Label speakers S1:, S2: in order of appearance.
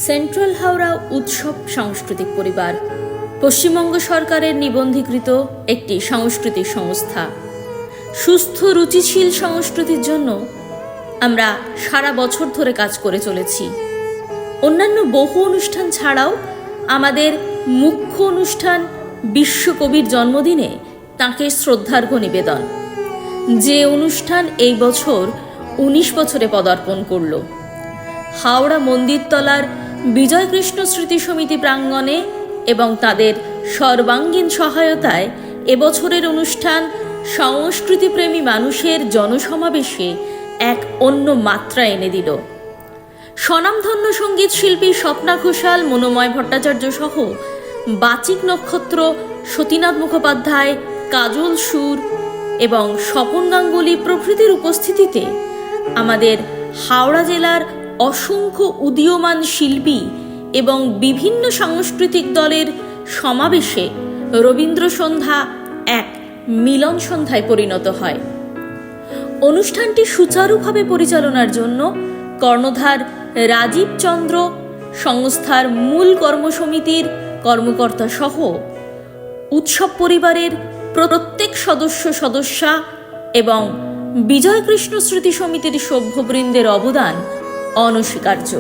S1: Central Howrah উৎসব সাংস্কৃতিক পরিবার পশ্চিমবঙ্গ সরকারের নিবন্ধীকৃত একটি সাংস্কৃতিক সংস্থা। সুস্থ রুচিশীল সংস্কৃতির জন্য আমরা সারা বছর ধরে কাজ করে চলেছি। অন্যান্য বহু অনুষ্ঠান ছাড়াও আমাদের মুখ্য অনুষ্ঠান বিশ্বকবির জন্মদিনে তাঁকে শ্রদ্ধার্ঘ্য নিবেদন, যে অনুষ্ঠান এই বছর 19 বছরে পদার্পণ করল। হাওড়া মন্দিরতলার বিজয়কৃষ্ণ স্মৃতি সমিতি প্রাঙ্গণে এবং তাদের সর্বাঙ্গীন সহায়তায় এবছরের অনুষ্ঠান সংস্কৃতিপ্রেমী মানুষের জনসমাবেশে এক অন্য মাত্রা এনে দিল। স্বনামধন্য সঙ্গীত শিল্পী স্বপ্না ঘোষাল, মনোময় ভট্টাচার্য সহ বাচিক নক্ষত্র সতীনাথ মুখোপাধ্যায়, কাজল সুর এবং স্বপন গাঙ্গুলি প্রভৃতির উপস্থিতিতে আমাদের হাওড়া জেলার অসংখ্য উদীয়মান শিল্পী এবং বিভিন্ন সাংস্কৃতিক দলের সমাবেশে রবীন্দ্র সন্ধ্যা এক মিলন সন্ধ্যায় পরিণত হয়। অনুষ্ঠানটি সুচারুভাবে পরিচালনার জন্য কর্ণধার রাজীব চন্দ্র, সংস্থার মূল কর্মসমিতির কর্মকর্তা সহ উৎসব পরিবারের প্রত্যেক সদস্যা এবং বিজয়কৃষ্ণ স্মৃতি সমিতির সভ্যবৃন্দের অবদান অনস্বীকার্য।